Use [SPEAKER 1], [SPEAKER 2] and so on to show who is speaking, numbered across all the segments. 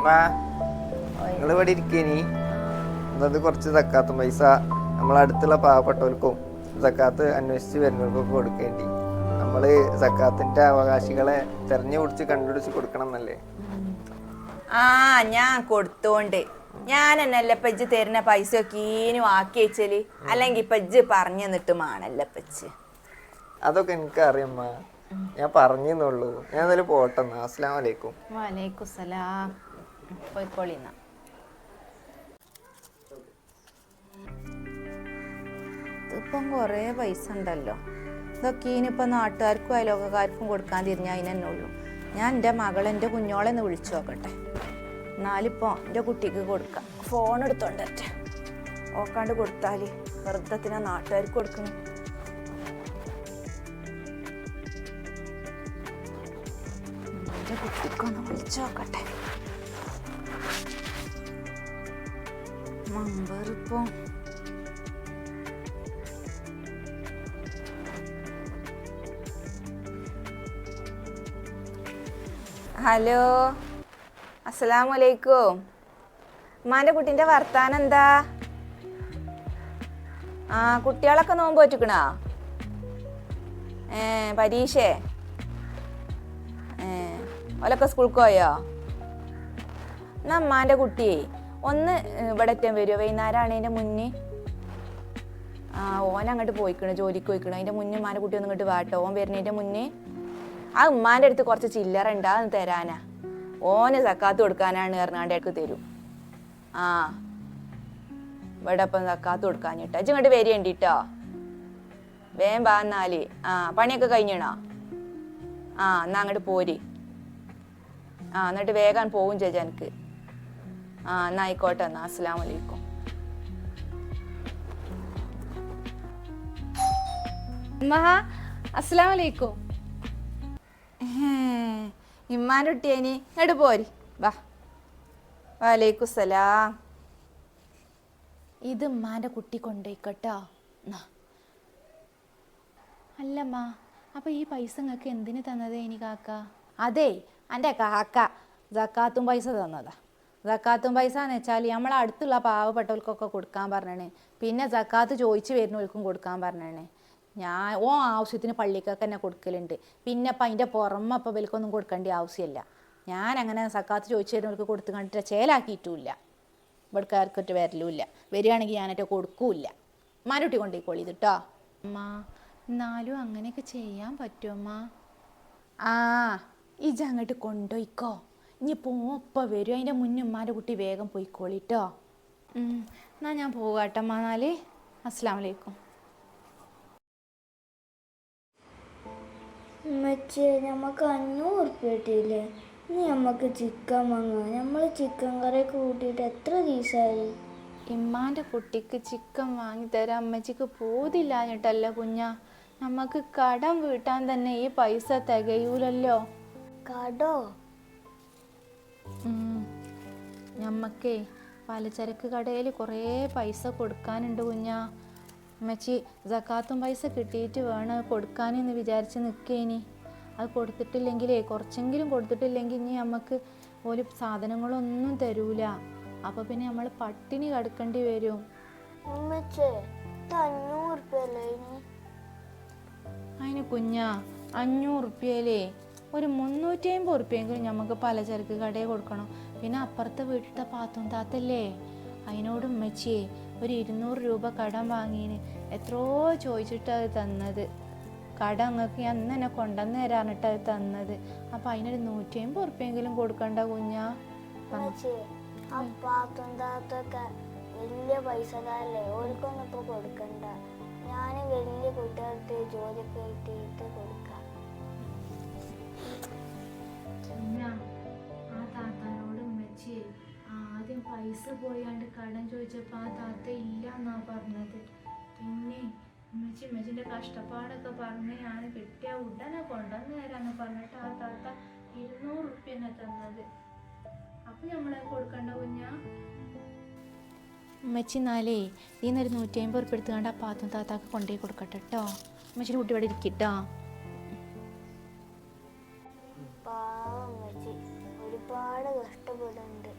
[SPEAKER 1] നിങ്ങൾ ഇവിടെ ഇരിക്കേനി എന്നത് കുറച്ച് സക്കാത്തും പൈസ നമ്മളടുത്തുള്ള പാവപ്പെട്ടവർക്കും സക്കാത്ത് അന്വേഷിച്ച് വരുന്നവർക്കൊക്കെ കൊടുക്കേണ്ടി. നമ്മള് സക്കാത്തിന്റെ അവകാശികളെ തെരഞ്ഞു പിടിച്ച് കണ്ടുപിടിച്ച് കൊടുക്കണം എന്നല്ലേ?
[SPEAKER 2] ഞാൻ കൊടുത്തോണ്ട് ഞാൻ എന്നല്ല പജ്ജ് തരുന്ന പൈസ ഒക്കെ ഈനും ആക്കി വെച്ചല്, അല്ലെങ്കിൽ പജ്ജ് പറഞ്ഞു തന്നിട്ടുമാണല്ല പജ്ജ്.
[SPEAKER 1] അതൊക്കെ എനിക്ക് അറിയമ്മ, ഞാൻ പറഞ്ഞെന്നുള്ളൂ. ഞാൻ എന്തായാലും പോട്ടെന്നാ. അസ്സലാമു അലൈക്കും.
[SPEAKER 2] വലൈക്കും സലാം. പോയിക്കോളിന്നാ. ഇതിപ്പം കുറേ പൈസ ഉണ്ടല്ലോ. ഇതൊക്കെ ഇനിയിപ്പോൾ നാട്ടുകാർക്കും അയലോകക്കാർക്കും കൊടുക്കാൻ തിരിഞ്ഞാൽ അതിനെന്നെ ഉള്ളൂ. ഞാൻ എൻ്റെ മകളെ എൻ്റെ കുഞ്ഞോളെ ഒന്ന് വിളിച്ചു നോക്കട്ടെ. എന്നാലിപ്പോൾ എൻ്റെ കുട്ടിക്ക് കൊടുക്കാം. ഫോൺ എടുത്തോണ്ടേ ഓക്കാണ്ട് കൊടുത്താൽ വെറുതെ നാട്ടുകാർക്ക് കൊടുക്കണം. എൻ്റെ കുട്ടിക്കൊന്ന് വിളിച്ചു നോക്കട്ടെ. നമ്പറിപ്പോൾ ഹലോ, അസ്സലാമു അലൈക്കും. ഉമ്മാൻ്റെ കുട്ടീൻ്റെ വർത്താനം എന്താ? കുട്ടികളൊക്കെ നോമ്പ് വെച്ചിക്കണോ? പരീക്ഷേ? ഓലൊക്കെ സ്കൂൾക്ക് പോയോ? എന്നാ ഉമ്മാൻ്റെ കുട്ടിയെ ഒന്ന് ഇവിടെ എറ്റാൻ വരുമോ? വൈകുന്നേരമാണ് അതിൻ്റെ മുന്നേ. ഓൻ അങ്ങോട്ട് പോയിക്കണ്, ജോലിക്ക് പോയിക്കണ്. അതിൻ്റെ മുന്നേ ഉമ്മാൻ്റെ കുട്ടി ഒന്ന് ഇങ്ങോട്ട് വാട്ടോ. ഓൻ വരുന്നതിൻ്റെ മുന്നേ ആ ഉമ്മാൻ്റെ അടുത്ത് കുറച്ച് ചില്ലറ ഉണ്ടാകുന്ന തരാനാ. ഓന് സക്കാത്ത് കൊടുക്കാനാണ് പറഞ്ഞാണ്ട് അടുക്ക് തരും. ഇവിടെ ഇപ്പം സക്കാത്ത് കൊടുക്കാഞ്ഞിട്ടോ. ഇജ്ജ് ഇങ്ങോട്ട് വരികണ്ടിട്ടോ. വേഗം വാന്നാല്. പണിയൊക്കെ കഴിഞ്ഞണോ? എന്നാ അങ്ങോട്ട് പോര്. എന്നിട്ട് വേഗം പോവും ചേച്ചാ എനിക്ക്. എന്നാ ആയിക്കോട്ടെ. എന്നാ അസ്സലാമു അലൈക്കും.
[SPEAKER 3] അസ്സലാമു അലൈക്കും.
[SPEAKER 2] ഇമ്മാൻ്റെ കുട്ടിയേനി ഇങ്ങോട്ട് പോരി. വാ. വലൈക്കും സലാം.
[SPEAKER 3] ഇത് ഉമ്മാൻ്റെ കുട്ടി കൊണ്ടുപോയിക്കോട്ടോ. അല്ലമ്മ, അപ്പം ഈ പൈസ നിങ്ങൾക്ക് എന്തിനു തന്നത് ഇനി കാക്ക?
[SPEAKER 2] അതെ, എൻ്റെ കാക്ക സക്കാത്തും പൈസ തന്നതാ. സക്കാത്തും പൈസ എന്ന് വെച്ചാൽ നമ്മളെ അടുത്തുള്ള പാവപ്പെട്ടവർക്കൊക്കെ കൊടുക്കാൻ പറഞ്ഞാണ്. പിന്നെ സക്കാത്ത് ചോദിച്ചു വരുന്നവർക്കും കൊടുക്കാൻ പറഞ്ഞാണ്. ആവശ്യത്തിന് പള്ളിക്കൊക്കെ തന്നെ കൊടുക്കലുണ്ട്. പിന്നെ അപ്പം അതിൻ്റെ പുറമെ അപ്പം വിലക്കൊന്നും കൊടുക്കേണ്ട ആവശ്യമില്ല. ഞാനങ്ങനെ സക്കാത്ത് ചോദിച്ചു വരുന്നവർക്ക് കൊടുത്ത് കണ്ടിട്ട് ചേലാക്കിയിട്ടുമില്ല. ഇവിടക്കാർക്കൊട്ട് വരലുമില്ല. വരികയാണെങ്കിൽ ഞാനൊക്കെ കൊടുക്കൂല്ല. മാരുട്ടി കൊണ്ടുപോയിക്കോളി കേട്ടോ.
[SPEAKER 3] അമ്മ, എന്നാലും അങ്ങനെയൊക്കെ ചെയ്യാൻ പറ്റുമമ്മ?
[SPEAKER 2] ഇജ് അങ്ങോട്ട് കൊണ്ടുപോയിക്കോ. ഇനിയിപ്പോൾ ഒപ്പം വരും. അതിൻ്റെ മുന്നേ ഉമ്മാൻ്റെ കുട്ടി വേഗം പോയിക്കോളിട്ടോ.
[SPEAKER 3] എന്നാ ഞാൻ പോകാട്ടമ്മ. എന്നാല് അസ്സലാമു അലൈക്കും.
[SPEAKER 4] ഉമ്മച്ചേ, നമുക്ക് 500 ഉറുപ്പ്യ കിട്ടിയില്ലേ? ഇനി നമുക്ക് ചിക്കൻ വാങ്ങാം. നമ്മൾ ചിക്കൻ കറിയൊക്കെ കൂട്ടിയിട്ട് എത്ര ദിവസമായി?
[SPEAKER 3] ഇമ്മാൻ്റെ കുട്ടിക്ക് ചിക്കൻ വാങ്ങിത്തരാൻ അമ്മച്ചിക്ക് പോതില്ലാഞ്ഞിട്ടല്ല കുഞ്ഞാ. നമുക്ക് കടം വീട്ടാൻ തന്നെ ഈ പൈസ തികയൂലല്ലോ.
[SPEAKER 4] കടോ?
[SPEAKER 3] ഞമ്മക്കേ പലചരക്ക് കടയിൽ കുറേ പൈസ കൊടുക്കാനുണ്ട് കുഞ്ഞാ. അമ്മച്ചി സക്കാത്തും പൈസ കിട്ടിയിട്ട് വേണം കൊടുക്കാനെന്ന് വിചാരിച്ച് നിൽക്കേനി. അത് കൊടുത്തിട്ടില്ലെങ്കിലേ, കുറച്ചെങ്കിലും കൊടുത്തിട്ടില്ലെങ്കിൽ ഇനി നമുക്ക് ഒരു സാധനങ്ങളൊന്നും തരൂല. അപ്പോൾ പിന്നെ നമ്മൾ പട്ടിണി കിടക്കേണ്ടി വരും. അതിന് കുഞ്ഞാ 500 ഉറുപ്പ്യയിലേ ഒരു 350 ഉറുപ്പ്യെങ്കിലും നമുക്ക് പലചരക്ക് കടയിൽ കൊടുക്കണം. പിന്നെ അപ്പുറത്തെ വീട്ടിലത്തെ പാത്തും താത്തല്ലേ, അതിനോട് ഉമ്മച്ചിയെ ഒരു 200 രൂപ കടം വാങ്ങിന്. എത്രയോ ചോദിച്ചിട്ട് അത് തന്നത്. കട അങ്ങക്ക് ഞാൻ അന്ന് തന്നെ കൊണ്ടുവന്ന് തരാനിട്ട് അത് തന്നത്. അപ്പം അതിനൊരു 150 ഉറുപ്പ്യെങ്കിലും കൊടുക്കണ്ട കുഞ്ഞാ.
[SPEAKER 4] വലിയ പൈസക്കാരല്ലേ, ഓർക്കൊന്നും ഇപ്പോൾ കൊടുക്കണ്ട. ഞാൻ വലിയ കുട്ടികൾക്ക് ജോലിയൊക്കെ കിട്ടിയിട്ട് കൊടുക്കാം.
[SPEAKER 3] ആ താത്താനോട് ഉമ്മച്ചിയെ ആദ്യം പൈസ പോയാണ്ട് കടം ചോദിച്ചപ്പോൾ ആ താത്ത ഇല്ല എന്നാ പറഞ്ഞത്. പിന്നെ ഉമ്മച്ചിൻ്റെ കഷ്ടപ്പാടൊക്കെ പറഞ്ഞ് ഞാൻ കിട്ടിയ ഉടനെ കൊണ്ടുവന്ന് തരാന്ന് പറഞ്ഞിട്ട് ആ താത്ത 200 ഉറുപ്പ്യനെ തന്നത്. അപ്പം നമ്മളെ കൊടുക്കണ്ട കുഞ്ഞാ? ഉമ്മച്ചി എന്നാലേ ഇതിന്നൊരു 150 ഉറുപ്പ്യ എടുത്തുകൊണ്ട് ആ പാത്തും താത്താക്ക് കൊണ്ടുപോയി കൊടുക്കട്ടെ കേട്ടോ. ഉമ്മച്ചിൻ്റെ കുട്ടി ഇവിടെ ഇരിക്കട്ടോ.
[SPEAKER 4] പാവം ഉമ്മച്ചി ഒരുപാട് കഷ്ടപ്പെടുന്നുണ്ട്.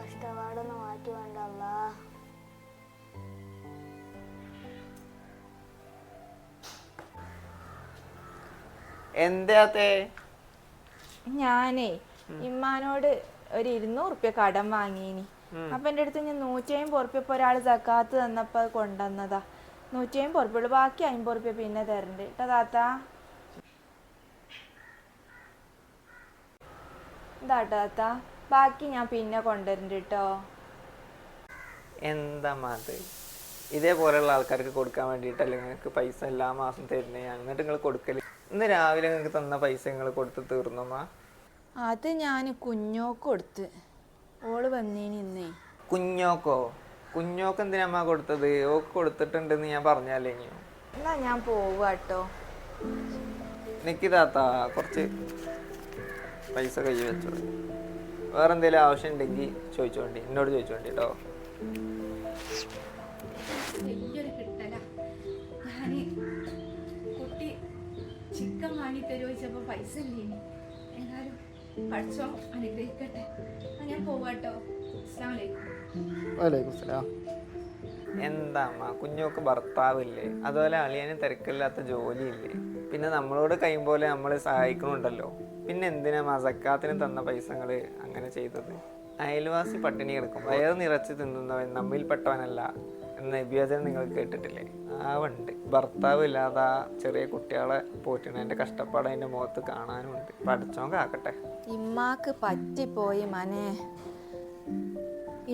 [SPEAKER 4] കഷ്ടപ്പാടൊന്ന് മാറ്റി വേണ്ടല്ല.
[SPEAKER 1] എന്താത്തേ?
[SPEAKER 3] ഞാനേ ഇമ്മാനോട് ഒരു 200 ഉറുപ്പ്യ കടം വാങ്ങീനി. അപ്പൊ എൻ്റെ അടുത്ത് ഞാൻ 150 ഉറുപ്പ്യ ഇപ്പൊ ഒരാൾ സക്കാത്ത് തന്നപ്പോ കൊണ്ടുവന്നതാ. 150 ഉറുപ്പ്യുള്ളൂ, ബാക്കി 50 ഉറുപ്പ്യ പിന്നെ തരണ്ട് കേട്ടോ താത്ത. എന്താ താത്ത, ബാക്കി ഞാൻ പിന്നെ കൊണ്ടുവരണ്ട് കേട്ടോ.
[SPEAKER 1] എന്താ അത്? ഇതേപോലെയുള്ള ആൾക്കാർക്ക് കൊടുക്കാൻ വേണ്ടിയിട്ടല്ലേ നിങ്ങൾക്ക് പൈസ എല്ലാ മാസം തരുന്നേ? എന്നിട്ട് നിങ്ങൾ കൊടുക്കല്. ഇന്ന് രാവിലെ നിങ്ങൾക്ക് തന്ന പൈസ നിങ്ങൾ കൊടുത്ത് തീർന്നോമാ?
[SPEAKER 3] അത് ഞാൻ കുഞ്ഞോക്ക് കൊടുത്ത്. ഓള് വന്നീനി ഇന്നേ.
[SPEAKER 1] കുഞ്ഞോക്കോ? കുഞ്ഞോക്ക് എന്തിനമ്മ കൊടുത്തത്? ഓക്ക് കൊടുത്തിട്ടുണ്ടെന്ന് ഞാൻ പറഞ്ഞല്ലേ ഇനിയോ?
[SPEAKER 3] എന്നാ ഞാൻ പോവാട്ടോ.
[SPEAKER 1] നിക്ക് താത്ത, കുറച്ച് പൈസ കൈ വെച്ചോ. വേറെ എന്തെങ്കിലും ആവശ്യം ഉണ്ടെങ്കിൽ ചോദിച്ചോണ്ടി, എന്നോട് ചോദിച്ചോണ്ടി കേട്ടോ.
[SPEAKER 2] വലിയൊരു കിട്ടല. ഞാന് കുട്ടി ചിക്കൻ വാങ്ങി തരുവച്ചപ്പോ പൈസ ഇല്ലേനി. ഏതായാലും പഠിച്ചോ അനുഗ്രഹിക്കട്ടെ. ഞാൻ പോവാട്ടോ. അസ്സലാമു അലൈക്കും.
[SPEAKER 1] വലൈക്കും സലാം. എന്താ അമ്മ, കുഞ്ഞോക്ക് ഭർത്താവില്ലേ? അതുപോലെ അളിയന് തിരക്കില്ലാത്ത ജോലിയില്ലേ? പിന്നെ നമ്മളോട് കഴിയും പോലെ നമ്മൾ സഹായിക്കണുണ്ടല്ലോ. പിന്നെ എന്തിനാ സക്കാത്തിന് തന്ന പൈസകൾ അങ്ങനെ ചെയ്തത്? അയൽവാസി പട്ടിണി കിടക്കും വയറ് നിറച്ച് തിന്നുന്നവൻ നമ്മിൽപ്പെട്ടവനല്ല എന്ന വിവേചനം നിങ്ങൾ കേട്ടിട്ടില്ലേ? ആവുണ്ട്. ഭർത്താവ് ഇല്ലാതെ ചെറിയ കുട്ടികളെ പോറ്റണതിൻ്റെ കഷ്ടപ്പാട് അതിൻ്റെ മുഖത്ത് കാണാനുണ്ട്. പഠിച്ചോൻ കാക്കട്ടെ.
[SPEAKER 3] ഇമ്മാക്ക് പറ്റിപ്പോയി മനെ.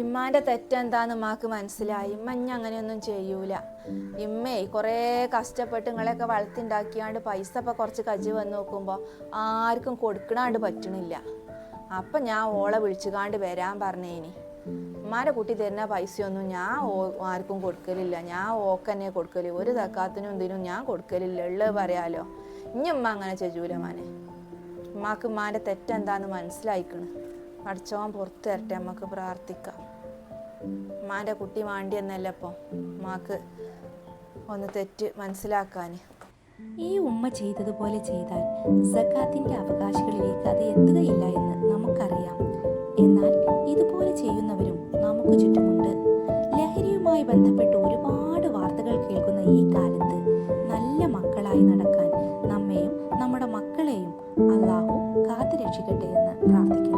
[SPEAKER 3] ഇമ്മാൻ്റെ തെറ്റെന്താന്ന് ഉമ്മാക്ക് മനസ്സിലായി. ഇമ്മ ഇനി അങ്ങനെയൊന്നും ചെയ്യൂല. ഇമ്മേ കുറേ കഷ്ടപ്പെട്ട് നിങ്ങളെയൊക്കെ വളർത്തിണ്ടാക്കിയാണ്ട് പൈസ ഇപ്പം കുറച്ച് കജ്ജ് വന്ന് നോക്കുമ്പോൾ ആർക്കും കൊടുക്കണാണ്ട് പറ്റണില്ല. അപ്പം ഞാൻ ഓളെ വിളിച്ചുകാണ്ട് വരാൻ പറഞ്ഞേനി. ഉമ്മാൻ്റെ കുട്ടി തരുന്ന പൈസയൊന്നും ഞാൻ ആർക്കും കൊടുക്കലില്ല. ഞാൻ ഓക്കന്നെ കൊടുക്കല്. ഒരു സക്കാത്തിനും ഇതിനും ഞാൻ കൊടുക്കലില്ല. ഉള്ളത് പറയാലോ. ഇനി ഉമ്മ അങ്ങനെ ചെയ്യൂല മോനെ. ഉമ്മാക്ക് ഉമ്മാൻ്റെ തെറ്റെന്താന്ന് മനസ്സിലായിക്കണ്. പഠിച്ചോൻ പുറത്ത് തരട്ടെ, നമുക്ക് പ്രാർത്ഥിക്കാം. ഉമ്മാൻ്റെ കുട്ടി വാണ്ടി എന്നല്ല ഇപ്പം ഉമ്മാക്ക് ഒന്ന് തെറ്റ് മനസ്സിലാക്കാൻ.
[SPEAKER 5] ഈ ഉമ്മ ചെയ്തതുപോലെ ചെയ്താൽ സക്കാത്തിൻ്റെ അവകാശികളിലേക്ക് അത് എത്തുകയില്ല എന്ന് നമുക്കറിയാം. എന്നാൽ ഇതുപോലെ ചെയ്യുന്നവരും നമുക്ക് ചുറ്റുമുണ്ട്. ലഹരിയുമായി ബന്ധപ്പെട്ട് ഒരുപാട് വാർത്തകൾ കേൾക്കുന്ന ഈ കാലത്ത് നല്ല മക്കളായി നടക്കാൻ നമ്മെയും നമ്മുടെ മക്കളെയും അല്ലാഹു കാത്തുരക്ഷിക്കട്ടെ എന്ന് പ്രാർത്ഥിക്കുന്നു.